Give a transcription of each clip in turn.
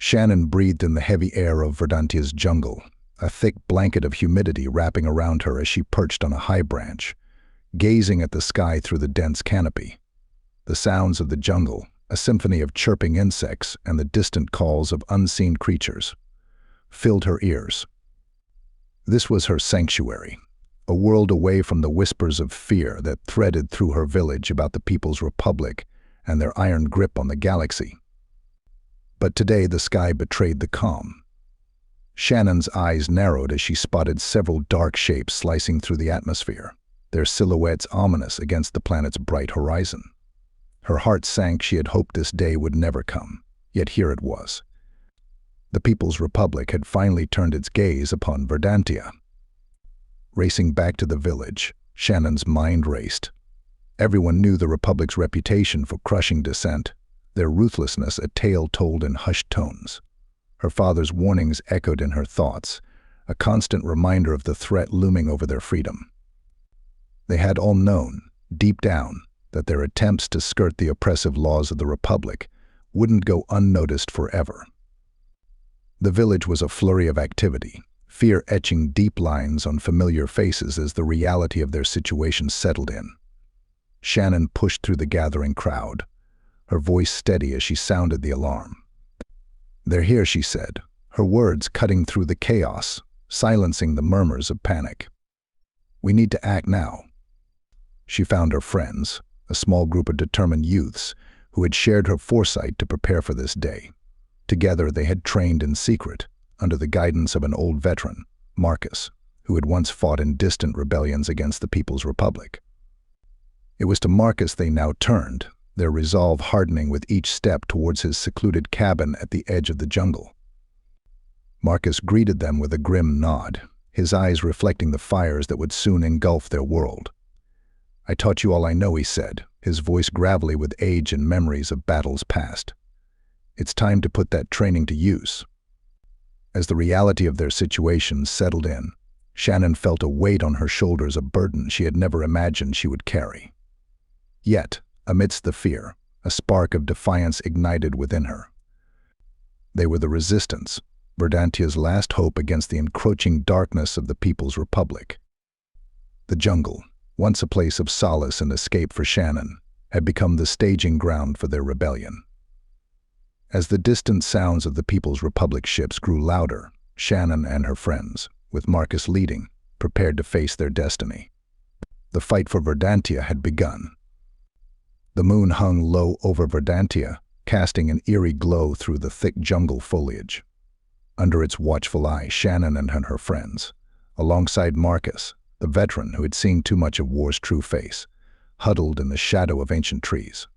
Shannon breathed in the heavy air of Verdantia's jungle, a thick blanket of humidity wrapping around her as she perched on a high branch, gazing at the sky through the dense canopy. The sounds of the jungle, a symphony of chirping insects and the distant calls of unseen creatures, filled her ears. This was her sanctuary, a world away from the whispers of fear that threaded through her village about the People's Republic and their iron grip on the galaxy. But today the sky betrayed the calm. Shannon's eyes narrowed as she spotted several dark shapes slicing through the atmosphere, their silhouettes ominous against the planet's bright horizon. Her heart sank. She had hoped this day would never come, yet here it was. The People's Republic had finally turned its gaze upon Verdantia. Racing back to the village, Shannon's mind raced. Everyone knew the Republic's reputation for crushing dissent, their ruthlessness a tale told in hushed tones. Her father's warnings echoed in her thoughts, a constant reminder of the threat looming over their freedom. They had all known, deep down, that their attempts to skirt the oppressive laws of the Republic wouldn't go unnoticed forever. The village was a flurry of activity, fear etching deep lines on familiar faces as the reality of their situation settled in. Shannon pushed through the gathering crowd, her voice steady as she sounded the alarm. "They're here," she said, her words cutting through the chaos, silencing the murmurs of panic. "We need to act now." She found her friends, a small group of determined youths who had shared her foresight to prepare for this day. Together they had trained in secret, under the guidance of an old veteran, Marcus, who had once fought in distant rebellions against the People's Republic. It was to Marcus they now turned, their resolve hardening with each step towards his secluded cabin at the edge of the jungle. Marcus greeted them with a grim nod, his eyes reflecting the fires that would soon engulf their world. "I taught you all I know," he said, his voice gravelly with age and memories of battles past. "It's time to put that training to use." As the reality of their situation settled in, Shannon felt a weight on her shoulders, a burden she had never imagined she would carry. Yet, amidst the fear, a spark of defiance ignited within her. They were the resistance, Verdantia's last hope against the encroaching darkness of the People's Republic. The jungle, once a place of solace and escape for Shannon, had become the staging ground for their rebellion. As the distant sounds of the People's Republic ships grew louder, Shannon and her friends, with Marcus leading, prepared to face their destiny. The fight for Verdantia had begun. The moon hung low over Verdantia, casting an eerie glow through the thick jungle foliage. Under its watchful eye, Shannon and her friends, alongside Marcus, the veteran who had seen too much of war's true face, huddled in the shadow of ancient trees.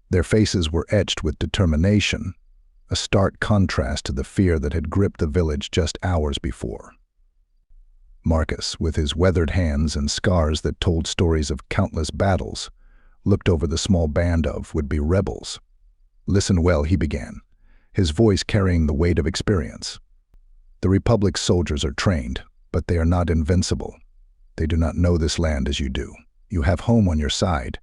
Their faces were etched with determination, a stark contrast to the fear that had gripped the village just hours before. Marcus, with his weathered hands and scars that told stories of countless battles, looked over the small band of would-be rebels. "Listen well," he began, his voice carrying the weight of experience. "The Republic's soldiers are trained, but they are not invincible. They do not know this land as you do. You have home on your side."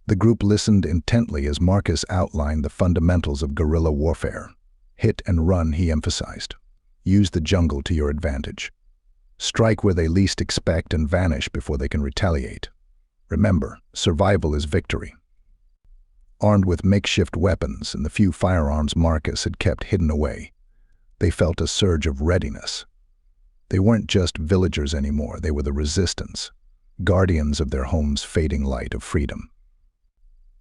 The group listened intently as Marcus outlined the fundamentals of guerrilla warfare. "Hit and run," he emphasized. "Use the jungle to your advantage. Strike where they least expect and vanish before they can retaliate. Remember, survival is victory." Armed with makeshift weapons and the few firearms Marcus had kept hidden away, they felt a surge of readiness. They weren't just villagers anymore, they were the resistance, guardians of their home's fading light of freedom.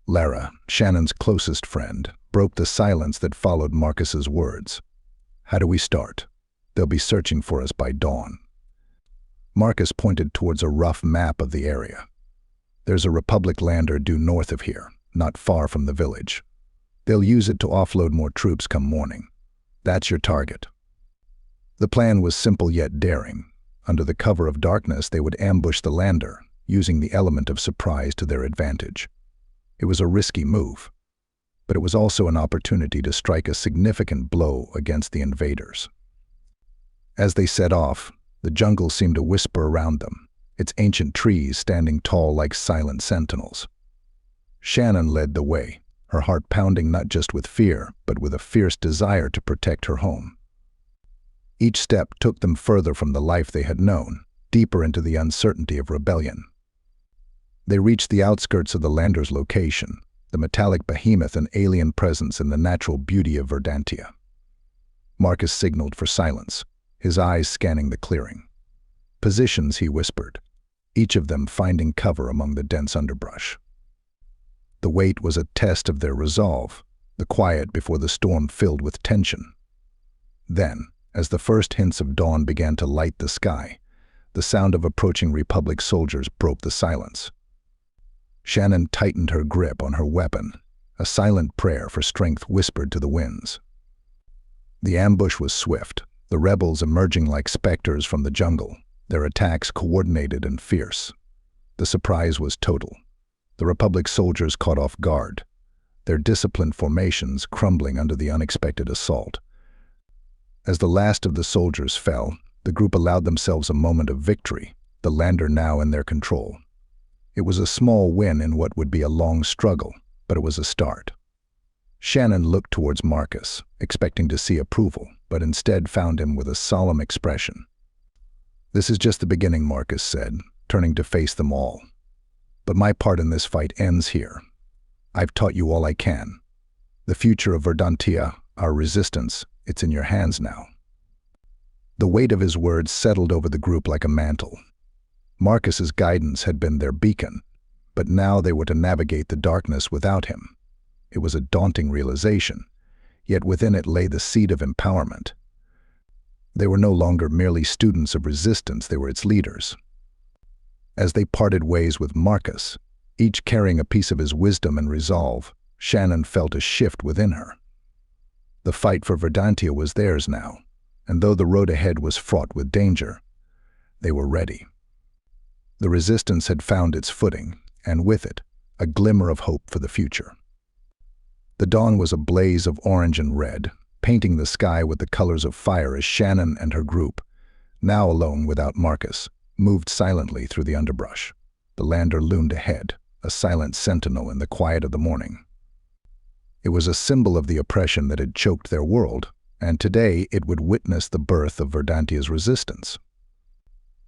Lara, Shannon's closest friend, broke the silence that followed Marcus's words. "How do we start? They'll be searching for us by dawn." Marcus pointed towards a rough map of the area. "There's a Republic lander due north of here, not far from the village. They'll use it to offload more troops come morning. That's your target." The plan was simple yet daring. Under the cover of darkness, they would ambush the lander, using the element of surprise to their advantage. It was a risky move, but it was also an opportunity to strike a significant blow against the invaders. As they set off, the jungle seemed to whisper around them, its ancient trees standing tall like silent sentinels. Shannon led the way, her heart pounding not just with fear, but with a fierce desire to protect her home. Each step took them further from the life they had known, deeper into the uncertainty of rebellion. They reached the outskirts of the lander's location, the metallic behemoth an alien presence in the natural beauty of Verdantia. Marcus signaled for silence, his eyes scanning the clearing. "Positions," he whispered, each of them finding cover among the dense underbrush. The wait was a test of their resolve, the quiet before the storm filled with tension. Then, as the first hints of dawn began to light the sky, the sound of approaching Republic soldiers broke the silence. Shannon tightened her grip on her weapon, a silent prayer for strength whispered to the winds. The ambush was swift, the rebels emerging like specters from the jungle, their attacks coordinated and fierce. The surprise was total. The Republic soldiers caught off guard, their disciplined formations crumbling under the unexpected assault. As the last of the soldiers fell, the group allowed themselves a moment of victory, the lander now in their control. It was a small win in what would be a long struggle, but it was a start. Shannon looked towards Marcus, expecting to see approval, but instead found him with a solemn expression. "This is just the beginning," Marcus said, turning to face them all. "But my part in this fight ends here. I've taught you all I can. The future of Verdantia, our resistance, it's in your hands now." The weight of his words settled over the group like a mantle. Marcus's guidance had been their beacon, but now they were to navigate the darkness without him. It was a daunting realization, yet within it lay the seed of empowerment. They were no longer merely students of resistance, they were its leaders. As they parted ways with Marcus, each carrying a piece of his wisdom and resolve, Shannon felt a shift within her. The fight for Verdantia was theirs now, and though the road ahead was fraught with danger, they were ready. The resistance had found its footing, and with it, a glimmer of hope for the future. The dawn was a blaze of orange and red, painting the sky with the colors of fire as Shannon and her group, now alone without Marcus, moved silently through the underbrush. The lander loomed ahead, a silent sentinel in the quiet of the morning. It was a symbol of the oppression that had choked their world, and today it would witness the birth of Verdantia's resistance.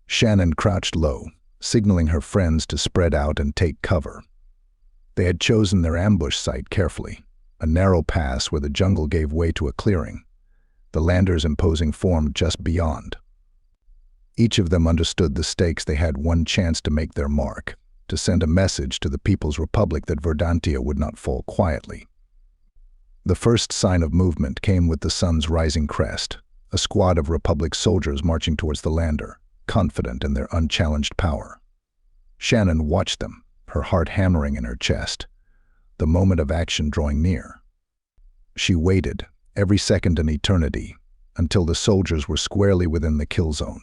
Shannon crouched low, signaling her friends to spread out and take cover. They had chosen their ambush site carefully, a narrow pass where the jungle gave way to a clearing, the lander's imposing form just beyond. Each of them understood the stakes. They had one chance to make their mark, to send a message to the People's Republic that Verdantia would not fall quietly. The first sign of movement came with the sun's rising crest, a squad of Republic soldiers marching towards the lander, confident in their unchallenged power. Shannon watched them, her heart hammering in her chest, the moment of action drawing near. She waited, every second an eternity, until the soldiers were squarely within the kill zone.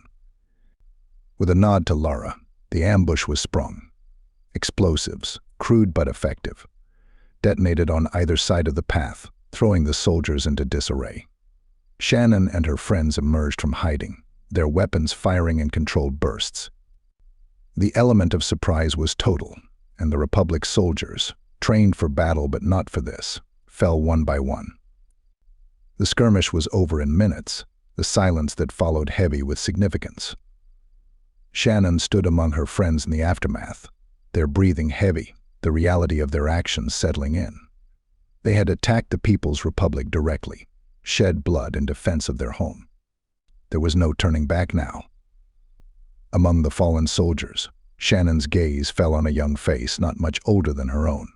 With a nod to Lara, the ambush was sprung. Explosives, crude but effective, detonated on either side of the path, throwing the soldiers into disarray. Shannon and her friends emerged from hiding, their weapons firing in controlled bursts. The element of surprise was total, and the Republic soldiers, trained for battle but not for this, fell one by one. The skirmish was over in minutes, the silence that followed heavy with significance. Shannon stood among her friends in the aftermath, their breathing heavy, the reality of their actions settling in. They had attacked the People's Republic directly, shed blood in defense of their home. There was no turning back now. Among the fallen soldiers, Shannon's gaze fell on a young face not much older than her own.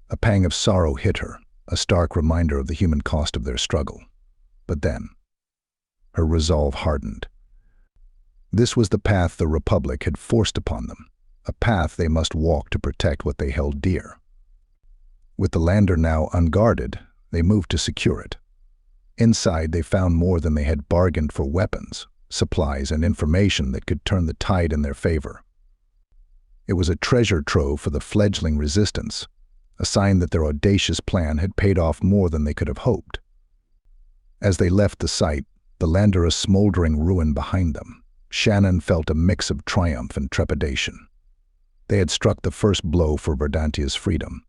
A pang of sorrow hit her, a stark reminder of the human cost of their struggle. But then, her resolve hardened. This was the path the Republic had forced upon them, a path they must walk to protect what they held dear. With the lander now unguarded, they moved to secure it. Inside, they found more than they had bargained for: weapons, supplies, and information that could turn the tide in their favor. It was a treasure trove for the fledgling resistance, a sign that their audacious plan had paid off more than they could have hoped. As they left the site, the lander a smoldering ruin behind them, Shannon felt a mix of triumph and trepidation. They had struck the first blow for Verdantia's freedom.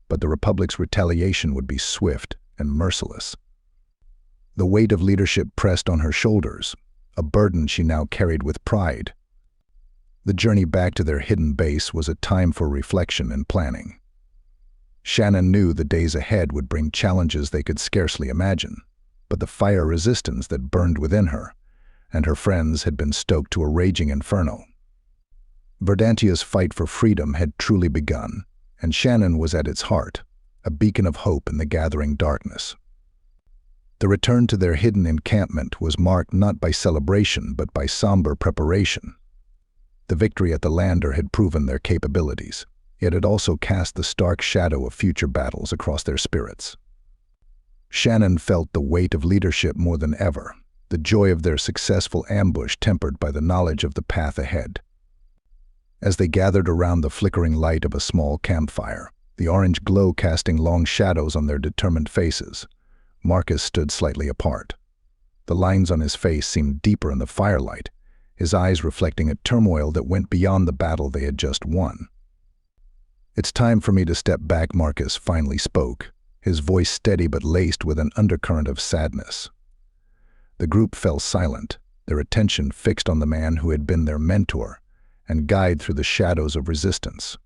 but the Republic's retaliation would be swift and merciless. The weight of leadership pressed on her shoulders, a burden she now carried with pride. The journey back to their hidden base was a time for reflection and planning. Shannon knew the days ahead would bring challenges they could scarcely imagine, but the fire resistance that burned within her and her friends had been stoked to a raging inferno. Verdantia's fight for freedom had truly begun, and Shannon was at its heart, a beacon of hope in the gathering darkness. The return to their hidden encampment was marked not by celebration but by somber preparation. The victory at the lander had proven their capabilities, yet it also cast the stark shadow of future battles across their spirits. Shannon felt the weight of leadership more than ever, the joy of their successful ambush tempered by the knowledge of the path ahead. As they gathered around the flickering light of a small campfire, the orange glow casting long shadows on their determined faces, Marcus stood slightly apart. The lines on his face seemed deeper in the firelight, his eyes reflecting a turmoil that went beyond the battle they had just won. "It's time for me to step back," Marcus finally spoke, his voice steady but laced with an undercurrent of sadness. The group fell silent, their attention fixed on the man who had been their mentor and guide through the shadows of resistance.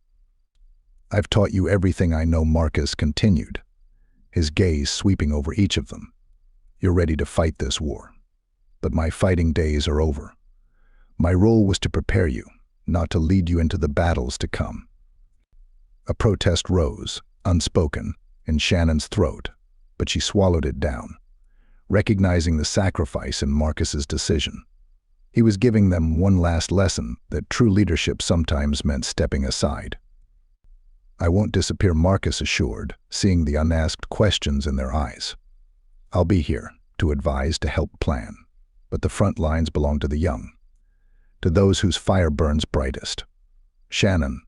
"I've taught you everything I know," Marcus continued, his gaze sweeping over each of them. "You're ready to fight this war. But my fighting days are over. My role was to prepare you, not to lead you into the battles to come." A protest rose, unspoken, in Shannon's throat, but she swallowed it down, recognizing the sacrifice in Marcus's decision. He was giving them one last lesson that true leadership sometimes meant stepping aside. "I won't disappear," Marcus assured, seeing the unasked questions in their eyes. "I'll be here, to advise, to help plan. But the front lines belong to the young, to those whose fire burns brightest. Shannon,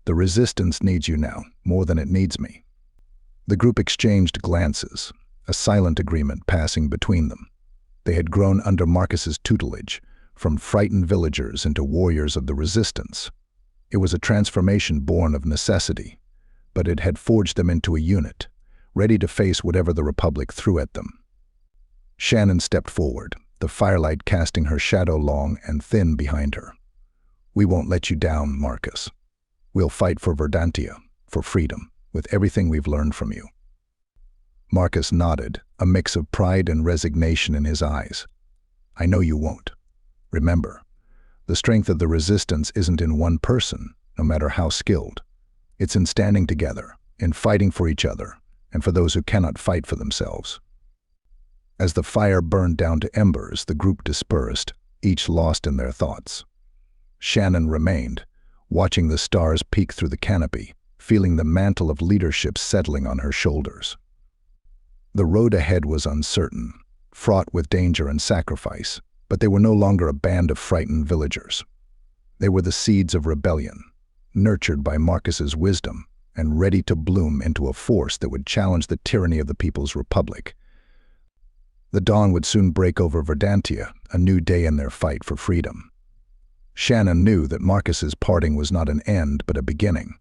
the resistance needs you now, more than it needs me." The group exchanged glances, a silent agreement passing between them. They had grown under Marcus's tutelage, from frightened villagers into warriors of the resistance. It was a transformation born of necessity, but it had forged them into a unit, ready to face whatever the Republic threw at them. Shannon stepped forward, the firelight casting her shadow long and thin behind her. "We won't let you down, Marcus. We'll fight for Verdantia, for freedom, with everything we've learned from you." Marcus nodded, a mix of pride and resignation in his eyes. "I know you won't. Remember, the strength of the resistance isn't in one person, no matter how skilled. It's in standing together, in fighting for each other, and for those who cannot fight for themselves." As the fire burned down to embers, the group dispersed, each lost in their thoughts. Shannon remained, watching the stars peek through the canopy, feeling the mantle of leadership settling on her shoulders. The road ahead was uncertain, fraught with danger and sacrifice, but they were no longer a band of frightened villagers. They were the seeds of rebellion, nurtured by Marcus's wisdom and ready to bloom into a force that would challenge the tyranny of the People's Republic. The dawn would soon break over Verdantia, a new day in their fight for freedom. Shannon knew that Marcus's parting was not an end but a beginning.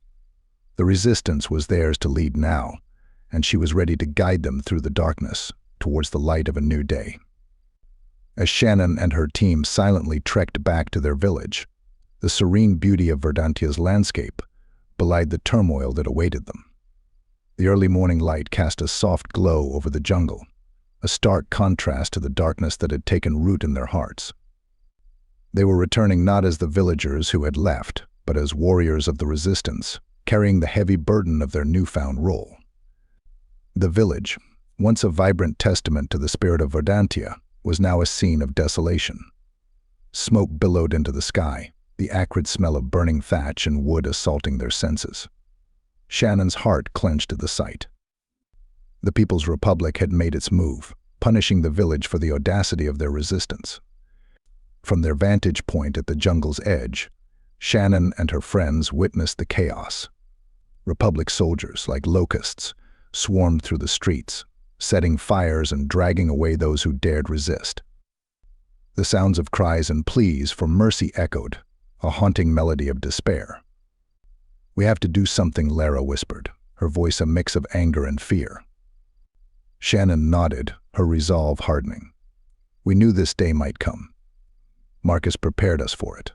The resistance was theirs to lead now, and she was ready to guide them through the darkness towards the light of a new day. As Shannon and her team silently trekked back to their village, the serene beauty of Verdantia's landscape belied the turmoil that awaited them. The early morning light cast a soft glow over the jungle, a stark contrast to the darkness that had taken root in their hearts. They were returning not as the villagers who had left, but as warriors of the resistance, carrying the heavy burden of their newfound role. The village, once a vibrant testament to the spirit of Verdantia, was now a scene of desolation. Smoke billowed into the sky, the acrid smell of burning thatch and wood assaulting their senses. Shannon's heart clenched at the sight. The People's Republic had made its move, punishing the village for the audacity of their resistance. From their vantage point at the jungle's edge, Shannon and her friends witnessed the chaos. Republic soldiers, like locusts, swarmed through the streets, setting fires and dragging away those who dared resist. The sounds of cries and pleas for mercy echoed, a haunting melody of despair. "We have to do something," Lara whispered, her voice a mix of anger and fear. Shannon nodded, her resolve hardening. We knew this day might come. Marcus prepared us for it.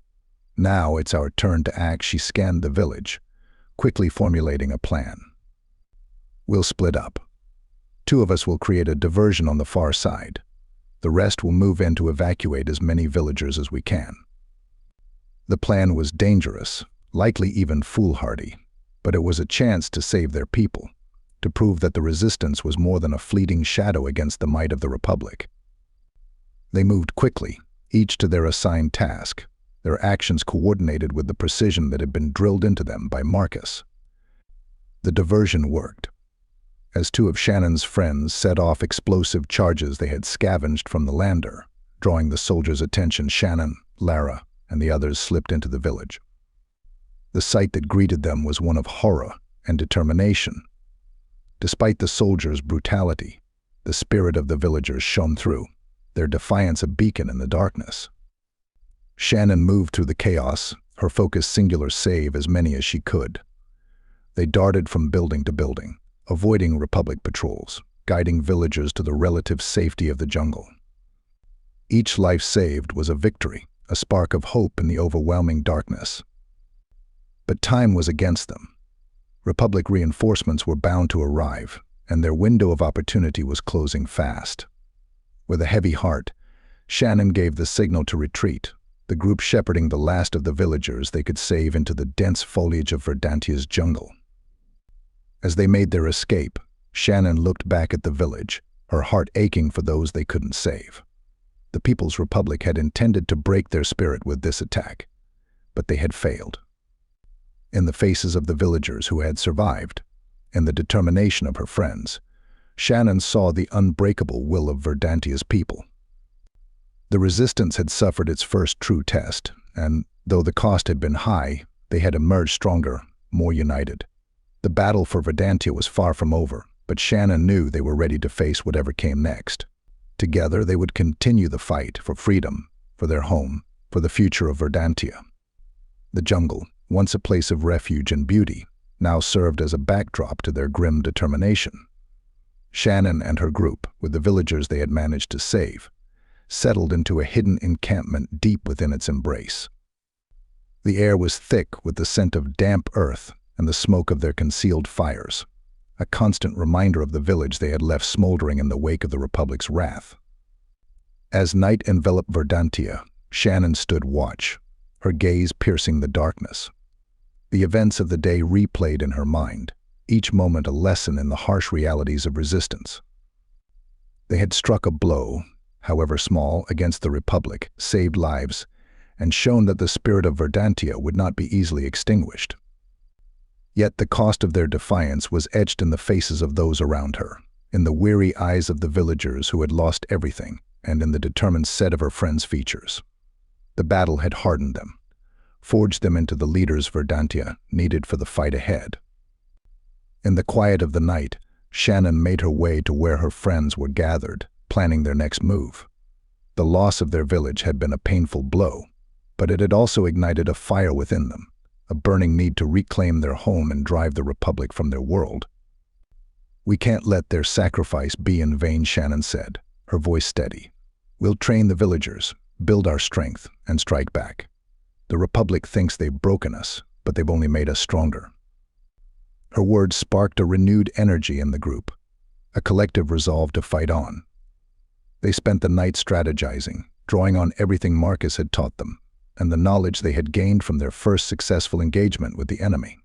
Now it's our turn to act. She scanned the village, quickly formulating a plan. We'll split up. 2 of us will create a diversion on the far side. The rest will move in to evacuate as many villagers as we can. The plan was dangerous, likely even foolhardy, but it was a chance to save their people, to prove that the resistance was more than a fleeting shadow against the might of the Republic. They moved quickly, each to their assigned task, their actions coordinated with the precision that had been drilled into them by Marcus. The diversion worked. As 2 of Shannon's friends set off explosive charges they had scavenged from the lander, drawing the soldiers' attention, Shannon, Lara, and the others slipped into the village. The sight that greeted them was one of horror and determination. Despite the soldiers' brutality, the spirit of the villagers shone through, their defiance a beacon in the darkness. Shannon moved through the chaos, her focus singular: save as many as she could. They darted from building to building, avoiding Republic patrols, guiding villagers to the relative safety of the jungle. Each life saved was a victory, a spark of hope in the overwhelming darkness. But time was against them. Republic reinforcements were bound to arrive, and their window of opportunity was closing fast. With a heavy heart, Shannon gave the signal to retreat, the group shepherding the last of the villagers they could save into the dense foliage of Verdantia's jungle. As they made their escape, Shannon looked back at the village, her heart aching for those they couldn't save. The People's Republic had intended to break their spirit with this attack, but they had failed. In the faces of the villagers who had survived, in the determination of her friends, Shannon saw the unbreakable will of Verdantia's people. The resistance had suffered its first true test, and though the cost had been high, they had emerged stronger, more united. The battle for Verdantia was far from over, but Shannon knew they were ready to face whatever came next. Together they would continue the fight for freedom, for their home, for the future of Verdantia. The jungle, once a place of refuge and beauty, now served as a backdrop to their grim determination. Shannon and her group, with the villagers they had managed to save, settled into a hidden encampment deep within its embrace. The air was thick with the scent of damp earth and the smoke of their concealed fires, a constant reminder of the village they had left smoldering in the wake of the Republic's wrath. As night enveloped Verdantia, Shannon stood watch, her gaze piercing the darkness. The events of the day replayed in her mind, each moment a lesson in the harsh realities of resistance. They had struck a blow, however small, against the Republic, saved lives, and shown that the spirit of Verdantia would not be easily extinguished. Yet the cost of their defiance was etched in the faces of those around her, in the weary eyes of the villagers who had lost everything, and in the determined set of her friends' features. The battle had hardened them, forged them into the leaders Verdantia needed for the fight ahead. In the quiet of the night, Shannon made her way to where her friends were gathered, planning their next move. The loss of their village had been a painful blow, but it had also ignited a fire within them, a burning need to reclaim their home and drive the Republic from their world. "We can't let their sacrifice be in vain," Shannon said, her voice steady. "We'll train the villagers, build our strength, and strike back. The Republic thinks they've broken us, but they've only made us stronger." Her words sparked a renewed energy in the group, a collective resolve to fight on. They spent the night strategizing, drawing on everything Marcus had taught them, and the knowledge they had gained from their first successful engagement with the enemy.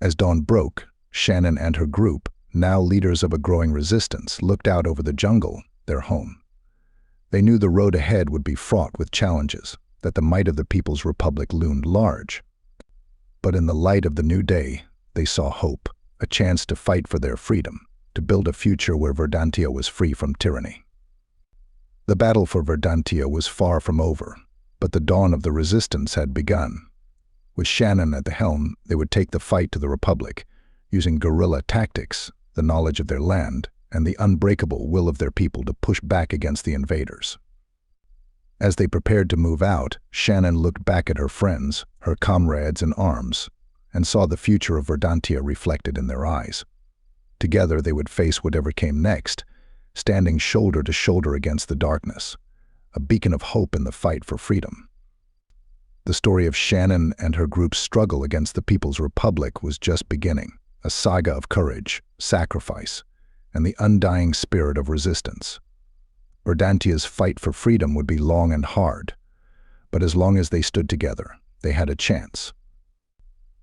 As dawn broke, Shannon and her group, now leaders of a growing resistance, looked out over the jungle, their home. They knew the road ahead would be fraught with challenges, that the might of the People's Republic loomed large. But in the light of the new day, they saw hope, a chance to fight for their freedom, to build a future where Verdantia was free from tyranny. The battle for Verdantia was far from over, but the dawn of the resistance had begun. With Shannon at the helm, they would take the fight to the Republic, using guerrilla tactics, the knowledge of their land, and the unbreakable will of their people to push back against the invaders. As they prepared to move out, Shannon looked back at her friends, her comrades in arms, and saw the future of Verdantia reflected in their eyes. Together they would face whatever came next, standing shoulder to shoulder against the darkness, a beacon of hope in the fight for freedom. The story of Shannon and her group's struggle against the People's Republic was just beginning, a saga of courage, sacrifice, and the undying spirit of resistance. Verdantia's fight for freedom would be long and hard, but as long as they stood together, they had a chance.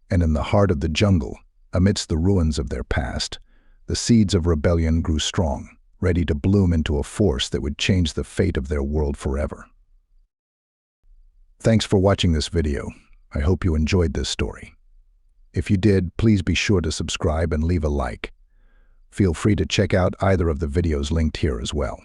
And in the heart of the jungle, amidst the ruins of their past, the seeds of rebellion grew strong, ready to bloom into a force that would change the fate of their world forever. Thanks for watching this video. I hope you enjoyed this story. If you did, please be sure to subscribe and leave a like. Feel free to check out either of the videos linked here as well.